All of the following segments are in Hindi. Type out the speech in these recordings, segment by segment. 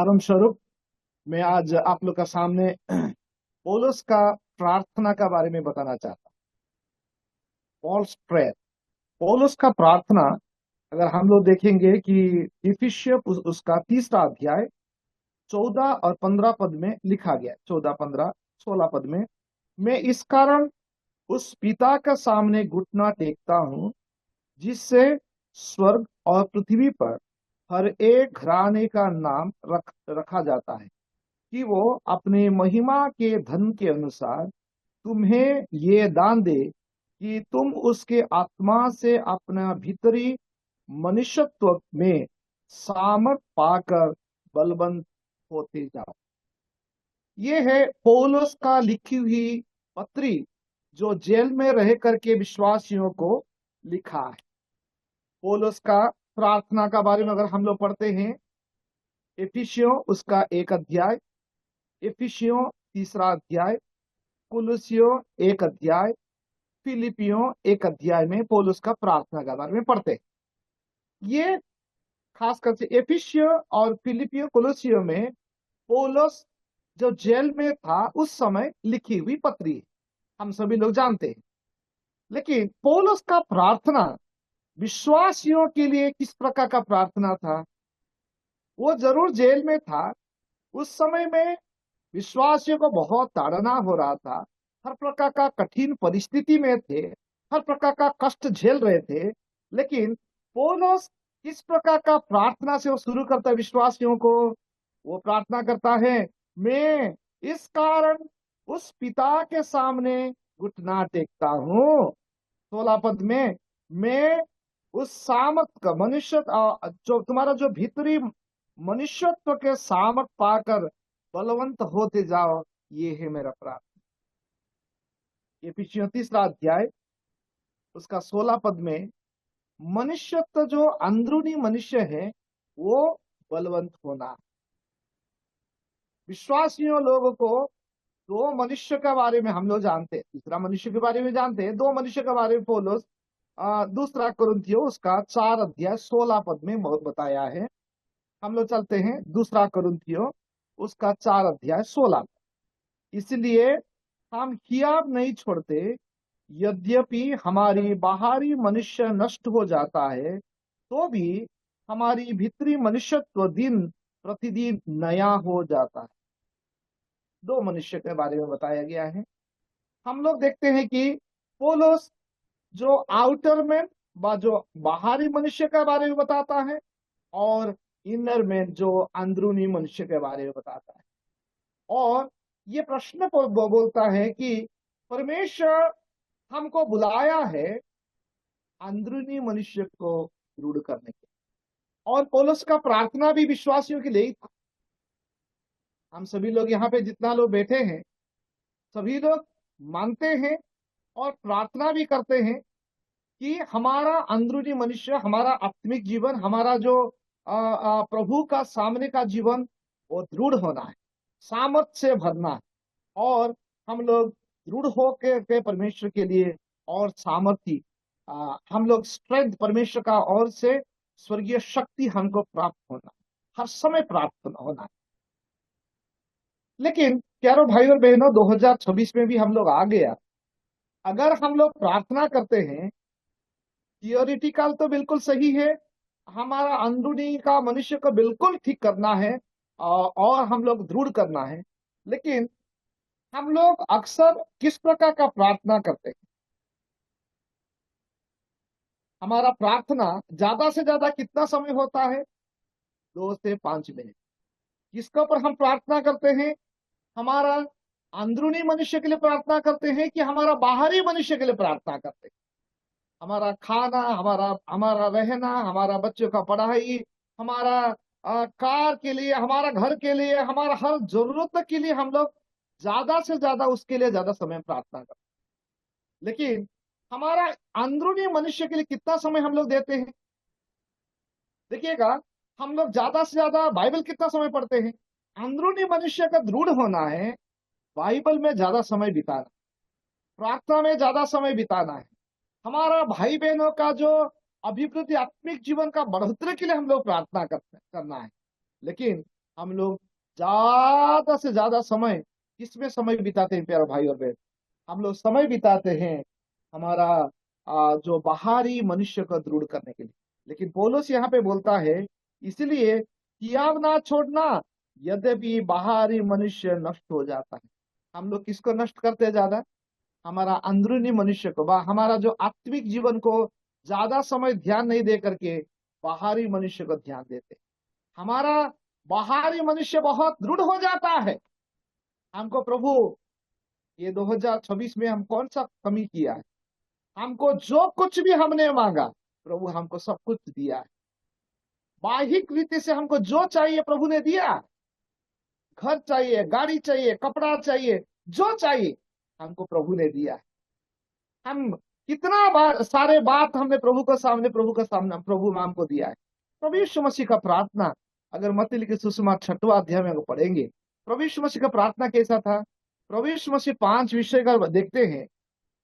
उदाहरण स्वरूप मैं आज आप लोग का सामने पौलुस का प्रार्थना का बारे में बताना चाहता हूँ। पॉल्स प्रेयर, पौलुस का प्रार्थना। अगर हम लोग देखेंगे कि इफिसियों उसका 3 अध्याय 14 और 15 पद में लिखा गया है। 14, 15, 16 पद में, मैं इस कारण उस पिता के सामने घुटना टेकता हूँ जिससे स्वर्ग और पृथ्वी पर हर एक घराने का नाम रखा जाता है, कि वो अपने महिमा के धन के अनुसार तुम्हें ये दान दे कि तुम उसके आत्मा से अपना भीतरी मनुष्यत्व में सामर्थ पाकर बलवंत होते जाओ। ये है पौलुस का लिखी हुई पत्री, जो जेल में रह करके विश्वासियों को लिखा है। पौलुस का प्रार्थना का बारे में अगर हम लोग पढ़ते हैं, एफिसियों उसका 1 अध्याय, एफिसियों 3 अध्याय, कुलुसियों 1 अध्याय, फिलिपियों 1 अध्याय में पौलुस का प्रार्थना के बारे में पढ़ते हैं। ये खासकर से एफिसियों और फिलिपियों कुलुसियों में पौलुस जो जेल में था उस समय लिखी हुई पत्री है, हम सभी लोग जानते हैं। लेकिन पौलुस का प्रार्थना विश्वासियों के लिए किस प्रकार का प्रार्थना था? वो जरूर जेल में था, उस समय में विश्वासियों को बहुत ताड़ना हो रहा था, हर प्रकार का कठिन परिस्थिति में थे, हर प्रकार का कष्ट झेल रहे थे। लेकिन पौलुस किस प्रकार का प्रार्थना से वो शुरू करता है विश्वासियों को? वो प्रार्थना करता है, मैं इस कारण उस पिता के सामने घुटना टेकता हूँ। 16 पद में, मैं उस सामर्थ का मनुष्य जो तुम्हारा जो भीतरी मनुष्यत्व के सामर्थ पाकर बलवंत होते जाओ, ये है मेरा प्रार्थना। एफिसियों 3 अध्याय उसका 16 पद में, मनुष्यत्व जो अंदरूनी मनुष्य है वो बलवंत होना। विश्वासियों लोगों को दो मनुष्य के बारे में हम लोग जानते हैं, तीसरा मनुष्य के बारे में जानते हैं। दो मनुष्य के बारे में पौलुस दूसरा कुरिन्थियों उसका 4 अध्याय 16 पद में बताया है। हम लोग चलते हैं दूसरा कुरिन्थियों उसका 4 अध्याय 16। इसलिए हम हियाव नहीं छोड़ते, यद्यपि हमारी बाहरी मनुष्य नष्ट हो जाता है, तो भी हमारी भीतरी मनुष्यत्व दिन प्रतिदिन नया हो जाता है। दो मनुष्य के बारे में बताया गया है। हम लोग देखते हैं कि पौलुस जो आउटर मैन जो बाहरी मनुष्य के बारे में बताता है, और इनर मैन जो अंदरूनी मनुष्य के बारे में बताता है। और ये प्रश्न बोलता है कि परमेश्वर हमको बुलाया है अंदरूनी मनुष्य को दृढ़ करने के। और पौलुस का प्रार्थना भी विश्वासियों के लिए ही था। हम सभी लोग यहाँ पे जितना लोग बैठे हैं, सभी लोग मानते हैं और प्रार्थना भी करते हैं कि हमारा अंदरूनी मनुष्य, हमारा आत्मिक जीवन, हमारा जो प्रभु का सामने का जीवन वो दृढ़ होना है, सामर्थ से भरना है। और हम लोग दृढ़ होकर परमेश्वर के लिए और सामर्थ्य, हम लोग स्ट्रेंथ परमेश्वर का और से स्वर्गीय शक्ति हमको प्राप्त होना, हर समय प्राप्त होना है। लेकिन प्यारो भाई और बहनों, 2026 में भी हम लोग आ गया। अगर हम लोग प्रार्थना करते हैं, थियोरिटिकल तो बिल्कुल सही है, हमारा अंदरूनी का मनुष्य को बिल्कुल ठीक करना है और हम लोग दृढ़ करना है। लेकिन हम लोग अक्सर किस प्रकार का प्रार्थना करते हैं? हमारा प्रार्थना ज्यादा से ज्यादा कितना समय होता है? 2 से 5 मिनट। किसके ऊपर हम प्रार्थना करते हैं? हमारा अंदरूनी मनुष्य के लिए प्रार्थना करते हैं कि हमारा बाहरी मनुष्य के लिए प्रार्थना करते हैं? हमारा खाना, हमारा हमारा रहना, हमारा बच्चों का पढ़ाई, हमारा कार के लिए, हमारा घर के लिए, हमारा हर जरूरत के लिए हम लोग ज्यादा से ज्यादा उसके लिए ज्यादा समय प्रार्थना करते हैं। लेकिन हमारा अंदरूनी मनुष्य के लिए कितना समय हम लोग देते हैं? देखिएगा, हम लोग ज्यादा से ज्यादा बाइबल कितना समय पढ़ते हैं? अंदरूनी मनुष्य का दृढ़ होना है, बाइबल में ज्यादा समय बिताना, प्रार्थना में ज्यादा समय बिताना है। हमारा भाई बहनों का जो अभिवृद्धि, आत्मिक जीवन का बढ़ोतरी के लिए हम लोग प्रार्थना करना है। लेकिन हम लोग ज्यादा से ज्यादा समय किसमें समय बिताते हैं प्यारे भाई और बहन? हम लोग समय बिताते हैं हमारा जो बाहरी मनुष्य को दृढ़ करने के लिए। लेकिन पौलुस यहाँ पे बोलता है, इसलिए कियाव ना छोड़ना, यद्यपि बाहरी मनुष्य नष्ट हो जाता है। हम लोग किसको नष्ट करते हैं ज्यादा? हमारा अंदरूनी मनुष्य को, हमारा जो आत्मिक जीवन को ज्यादा समय ध्यान नहीं दे करके बाहरी मनुष्य को ध्यान देते। हमारा बाहरी मनुष्य बहुत दृढ़ हो जाता है। हमको प्रभु ये 2026 में हम कौन सा कमी किया है? हमको जो कुछ भी हमने मांगा प्रभु हमको सब कुछ दिया है। बाहिक रीति से हमको जो चाहिए प्रभु ने दिया। घर चाहिए, गाड़ी चाहिए, कपड़ा चाहिए, जो चाहिए हमको प्रभु ने दिया है। हम कितना बार सारे बात हमने प्रभु का सामने प्रभु नाम को दिया है। प्रभु यीशु मसीह का प्रार्थना अगर मत्ती लिखित सुसमाचार 6वां अध्याय में अगर पढ़ेंगे, प्रभु यीशु मसीह का प्रार्थना कैसा था? प्रभु यीशु मसीह 5 विषय का देखते हैं,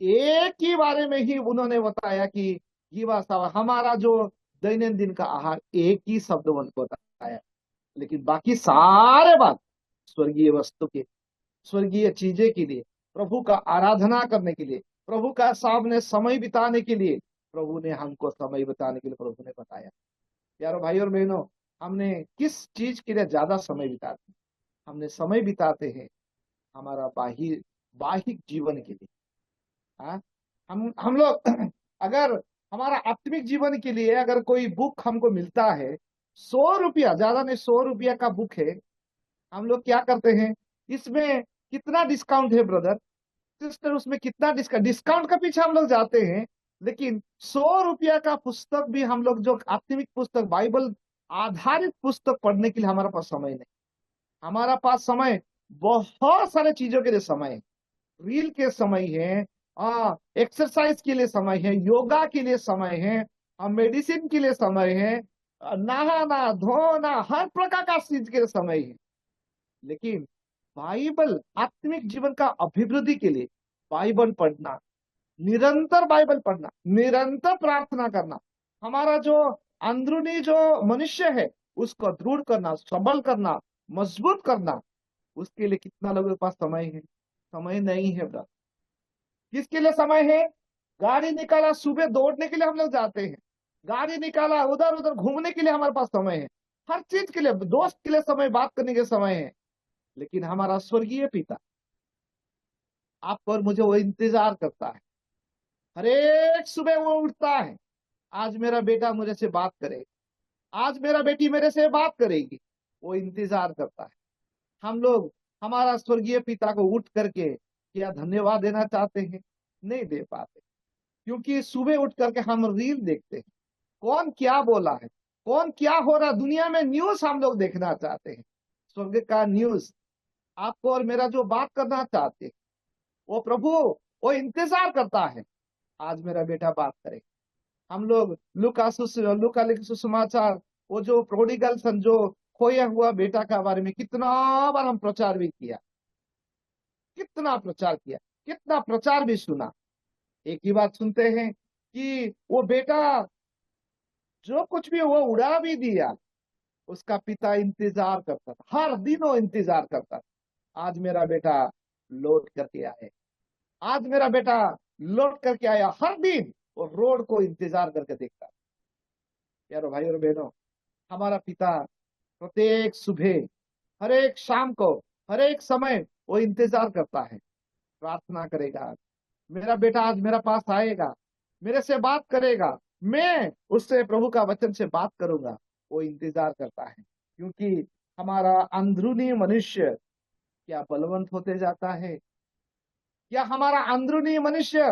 एक ही बारे में ही उन्होंने बताया कि जीवा सावा हमारा जो दैनंदिन का आहार, एक ही शब्द उनको बताया। लेकिन बाकी सारे बात स्वर्गीय वस्तु के, स्वर्गीय चीजें के लिए, प्रभु का आराधना करने के लिए, प्रभु का सामने समय बिताने के लिए प्रभु ने हमको समय बिताने के लिए प्रभु ने बताया। यारो भाई और बहनों, हमने किस चीज के लिए ज्यादा समय बिताते हैं? हमने समय बिताते हैं हमारा बाहिक जीवन के लिए। हाँ, हम लोग अगर हमारा आत्मिक जीवन के लिए अगर कोई बुक हमको मिलता है, 100 रुपया, ज्यादा नहीं 100 रुपया का बुक है, हम लोग क्या करते हैं? इसमें कितना डिस्काउंट है ब्रदर सिस्टर, उसमें कितना डिस्काउंट, डिस्काउंट का पीछे हम लोग जाते हैं। लेकिन 100 रुपया का पुस्तक भी हम लोग जो आत्मिक पुस्तक, बाइबल आधारित पुस्तक पढ़ने के लिए हमारे पास समय नहीं। हमारा पास समय बहुत सारे चीजों के लिए समय है। रील के समय है, एक्सरसाइज के लिए समय है, योगा के लिए समय है, मेडिसिन के लिए समय है, नहाना धोना हर प्रकार का चीज के लिए समय है। लेकिन बाइबल आत्मिक जीवन का अभिवृद्धि के लिए बाइबल पढ़ना, निरंतर बाइबल पढ़ना, निरंतर प्रार्थना करना, हमारा जो अंदरूनी जो मनुष्य है उसको दृढ़ करना, सबल करना, मजबूत करना, उसके लिए कितना लोगों के पास समय है? समय नहीं है ब्रदर। किसके लिए समय है? गाड़ी निकाला, सुबह दौड़ने के लिए हम लोग जाते हैं। गाड़ी निकाला, उधर उधर घूमने के लिए हमारे पास समय है। हर चीज के लिए, दोस्त के लिए समय, बात करने के समय है। लेकिन हमारा स्वर्गीय पिता आपको और मुझे वो इंतजार करता है। हर एक सुबह वो उठता है, आज मेरा बेटा मुझे से बात करेगा, आज मेरा बेटी मेरे से बात करेगी। वो इंतजार करता है। हम लोग हमारा स्वर्गीय पिता को उठ करके क्या धन्यवाद देना चाहते हैं? नहीं दे पाते, क्योंकि सुबह उठ करके हम रील देखते हैं। कौन क्या बोला है, कौन क्या हो रहा दुनिया में, न्यूज हम लोग देखना चाहते हैं। स्वर्ग का न्यूज आपको और मेरा जो बात करना चाहते हैं, वो प्रभु वो इंतजार करता है, आज मेरा बेटा बात करे। हम लोग लूका लिखित सुसमाचार, वो जो प्रोडिगल सन, जो खोया हुआ बेटा का बारे में कितना बार हम प्रचार भी किया, कितना प्रचार किया, कितना प्रचार भी सुना। एक ही बात सुनते हैं कि वो बेटा जो कुछ भी वो उड़ा भी दिया, उसका पिता इंतजार करता था, हर दिन वो इंतजार करता था, आज मेरा बेटा लौट करके आए, आज मेरा बेटा लौट करके आया। हर दिन वो रोड को इंतजार करके देखता। यारो भाई और बहनों, हमारा पिता प्रत्येक सुबह, हर एक शाम को, हर एक समय वो इंतजार करता है। प्रार्थना करेगा, मेरा बेटा आज मेरा पास आएगा, मेरे से बात करेगा, मैं उससे प्रभु का वचन से बात करूंगा। वो इंतजार करता है, क्योंकि हमारा अंदरूनी मनुष्य क्या बलवंत होते जाता है, क्या हमारा अंदरूनी मनुष्य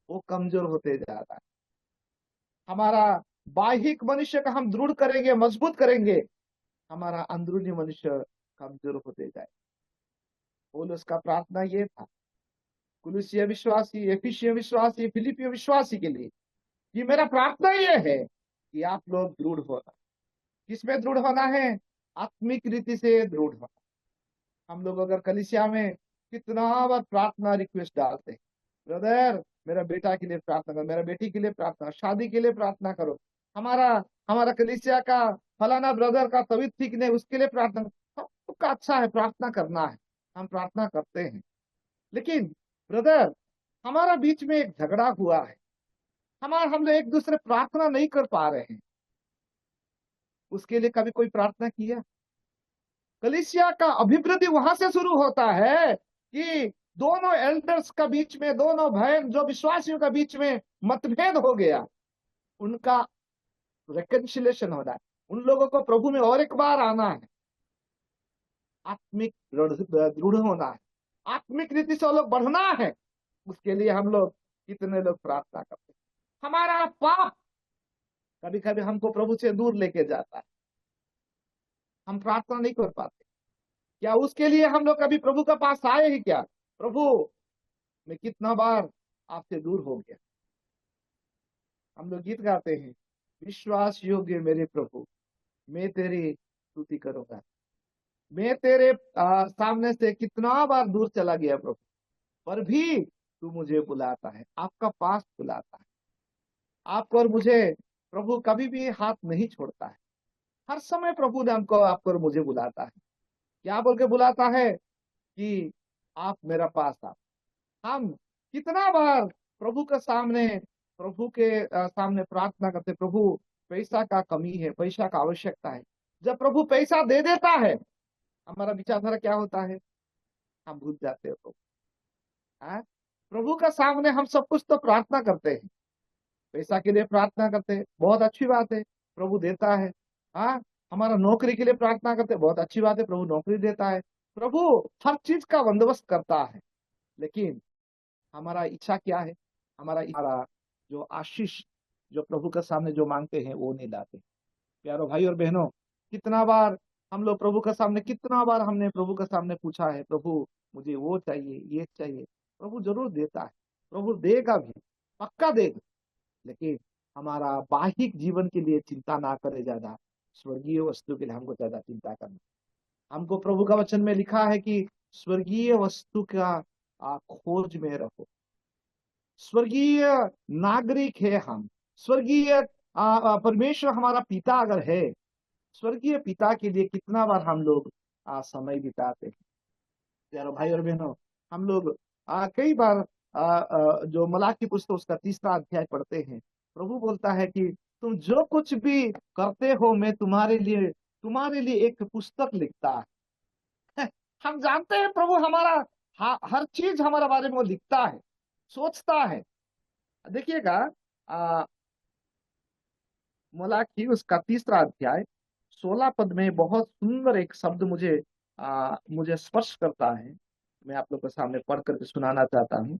वो कमजोर होते जाता है। हमारा बाहिक मनुष्य का हम दृढ़ करेंगे, मजबूत करेंगे, हमारा अंदरूनी मनुष्य कमजोर होते जाए। पौलुस का प्रार्थना ये था, कुलुसिया विश्वासी, एफिसियों विश्वासी, फिलिपियो विश्वासी के लिए कि मेरा प्रार्थना ये है कि आप लोग दृढ़ होना। किसमें दृढ़ होना है? आत्मिक रीति से दृढ़ होना। हम लोग अगर कलीसिया में कितना बार प्रार्थना रिक्वेस्ट डालते हैं, ब्रदर मेरा बेटा के लिए प्रार्थना करो, मेरा बेटी के लिए प्रार्थना, शादी के लिए प्रार्थना करो, हमारा हमारा कलीसिया का फलाना ब्रदर का तबीयत ठीक नहीं, उसके लिए प्रार्थना करो। हम सबका अच्छा है, प्रार्थना करना है, हम प्रार्थना करते हैं। लेकिन ब्रदर, हमारा बीच में एक झगड़ा हुआ है, हम लोग एक दूसरे प्रार्थना नहीं कर पा रहे हैं, उसके लिए कभी कोई प्रार्थना किया? कलीसिया का अभिवृद्धि वहां से शुरू होता है कि दोनों एल्डर्स का बीच में, दोनों भाई जो विश्वासियों का बीच में मतभेद हो गया, उनका रिकन्सिलेशन होना है। उन लोगों को प्रभु में और एक बार आना है, आत्मिक दृढ़ होना है, आत्मिक रीति से वो लोग बढ़ना है। उसके लिए हम लोग, कितने लोग प्रार्थना करते हैं। हमारा पाप कभी कभी हमको प्रभु से दूर लेके जाता है, हम प्रार्थना नहीं कर पाते। क्या उसके लिए हम लोग कभी प्रभु के पास आए हैं क्या? प्रभु, मैं कितना बार आपसे दूर हो गया। हम लोग गीत गाते हैं, विश्वास योग्य मेरे प्रभु, मैं तेरी स्तुति करूंगा। मैं तेरे सामने से कितना बार दूर चला गया प्रभु, पर भी तू मुझे बुलाता है, आपका पास बुलाता है। आपको और मुझे प्रभु कभी भी हाथ नहीं छोड़ता है। हर समय प्रभु ने हमको, आपको और मुझे बुलाता है। क्या बोल के बुलाता है? कि आप मेरा पास आओ। हम कितना बार प्रभु के सामने, सामने प्रार्थना करते, प्रभु पैसा का कमी है, पैसा का आवश्यकता है। जब प्रभु पैसा दे देता है, हमारा विचारधारा क्या होता है? हम भूल जाते हैं प्रभु। हाँ? प्रभु का सामने हम सब कुछ तो प्रार्थना करते हैं, पैसा के लिए प्रार्थना करते हैं, बहुत अच्छी बात है, प्रभु देता है। हाँ, हमारा नौकरी के लिए प्रार्थना करते हैं, बहुत अच्छी बात है, प्रभु नौकरी देता है। प्रभु हर चीज का बंदोबस्त करता है। लेकिन हमारा इच्छा क्या है? हमारा जो आशीष, जो प्रभु के सामने जो मांगते हैं, वो नहीं लाते। प्यारो भाई और बहनों, कितना बार हम लोग प्रभु के सामने, कितना बार हमने प्रभु के सामने पूछा है, प्रभु मुझे वो चाहिए, ये चाहिए। प्रभु जरूर देता है, प्रभु देगा भी, पक्का देगा। लेकिन हमारा बाहिक जीवन के लिए चिंता ना करे ज्यादा, स्वर्गीय वस्तु के लिए हमको ज्यादा चिंता करना। हमको प्रभु का वचन में लिखा है कि स्वर्गीय वस्तु का खोज में रहो। स्वर्गीय नागरिक है हम, स्वर्गीय परमेश्वर हमारा पिता अगर है, स्वर्गीय पिता के लिए कितना बार हम लोग समय बिताते हैं। यारो भाई और बहनों, हम लोग कई बार जो मलाकी पुस्तक उसका 3रा अध्याय पढ़ते हैं। प्रभु बोलता है कि तुम जो कुछ भी करते हो, मैं तुम्हारे लिए एक पुस्तक लिखता है। हम जानते हैं प्रभु हमारा हर चीज हमारे बारे में वो लिखता है, सोचता है। देखिएगा, मलाकी उसका 3रा अध्याय 16 पद में बहुत सुंदर एक शब्द मुझे स्पर्श करता है। मैं आप लोग के सामने पढ़ करके सुनाना चाहता हूँ।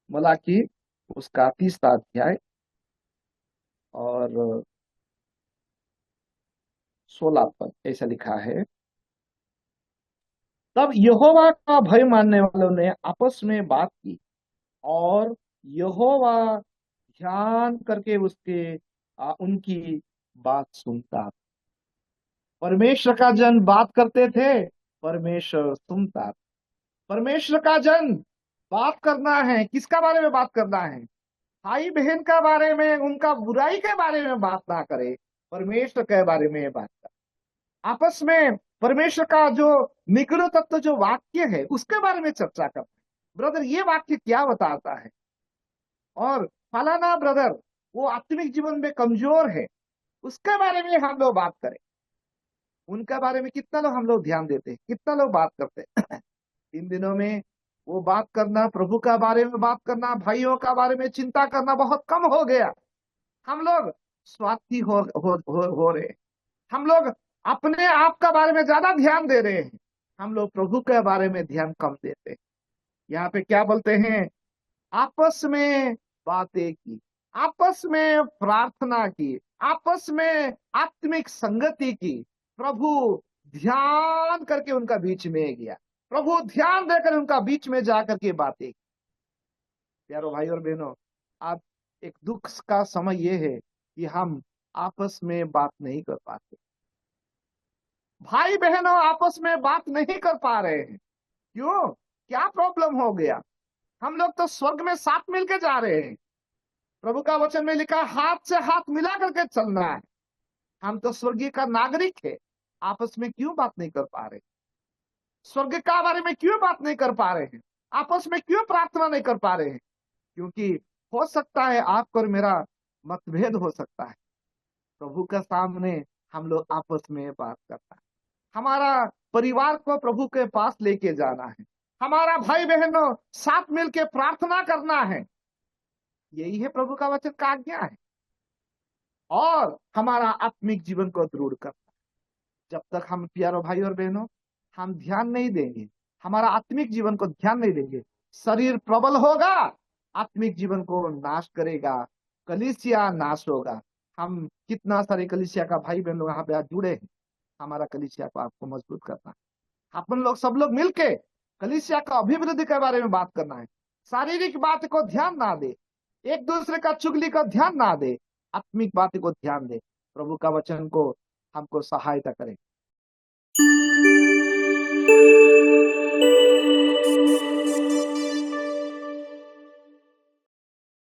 मलाकी उसका 3रा अध्याय और 16 पद ऐसा लिखा है। तब यहोवा का भय मानने वालों ने आपस में बात की, और यहोवा ध्यान करके उनकी बात सुनता। परमेश्वर का जन बात करते थे, परमेश्वर सुनता। परमेश्वर का जन बात करना है, किसका बारे में बात करना है? भाई बहन का बारे में, उनका बुराई के बारे में बात ना करे, परमेश्वर के बारे में बात करे। आपस में परमेश्वर का जो निगल तत्व जो वाक्य है, उसके बारे में चर्चा करते हैं। ब्रदर, ये वाक्य क्या बताता है? और फलाना ब्रदर वो आत्मिक जीवन में कमजोर है, उसके बारे में हम लोग बात करें। उनके बारे में कितना लोग हम लोग ध्यान देते हैं, कितना लोग बात करते हैं? इन दिनों में वो बात करना, प्रभु का बारे में बात करना, भाइयों का बारे में चिंता करना बहुत कम हो गया। हम लोग स्वार्थी हो रहे हैं। हम लोग अपने आप का बारे में ज्यादा ध्यान दे रहे हैं, हम लोग प्रभु के बारे में ध्यान कम देते हैं। यहाँ पे क्या बोलते हैं? आपस में बातें की, आपस में प्रार्थना की, आपस में आत्मिक संगति की। प्रभु ध्यान करके उनका बीच में गया, प्रभु ध्यान देकर उनका बीच में जाकर के बातें की। प्यारो भाई और बहनों, आज एक दुख का समय यह है कि हम आपस में बात नहीं कर पाते। भाई बहनों आपस में बात नहीं कर पा रहे हैं। क्यों? क्या प्रॉब्लम हो गया? हम लोग तो स्वर्ग में साथ मिलके जा रहे हैं। प्रभु का वचन में लिखा, हाथ से हाथ मिला करके चलना है। हम तो स्वर्गीय का नागरिक है, आपस में क्यों बात नहीं कर पा रहे? स्वर्ग का बारे में क्यों बात नहीं कर पा रहे हैं, आपस में क्यों प्रार्थना नहीं कर पा रहे हैं? क्योंकि हो सकता है आपका और मेरा मतभेद हो सकता है। प्रभु के सामने हम लोग आपस में बात करता है। हमारा परिवार को प्रभु के पास लेके जाना है, हमारा भाई बहनों साथ मिलके प्रार्थना करना है। यही है प्रभु का वचन का आज्ञा है। और हमारा आत्मिक जीवन को दृढ़ करना। जब तक हम प्यारो भाई और बहनों हम ध्यान नहीं देंगे, हमारा आत्मिक जीवन को ध्यान नहीं देंगे, शरीर प्रबल होगा, आत्मिक जीवन को नाश करेगा, कलीसिया नाश होगा। हम कितना सारे कलीसिया का भाई बहन लोग यहाँ पे आज जुड़े हैं। हमारा कलीसिया को आपको मजबूत करना है। अपन लोग सब लोग मिलके कलीसिया का अभिवृद्धि के बारे में बात करना है। शारीरिक बात को ध्यान ना दे, एक दूसरे का चुगली को ध्यान ना दे, आत्मिक बात को ध्यान दे। प्रभु का वचन को हमको सहायता करे।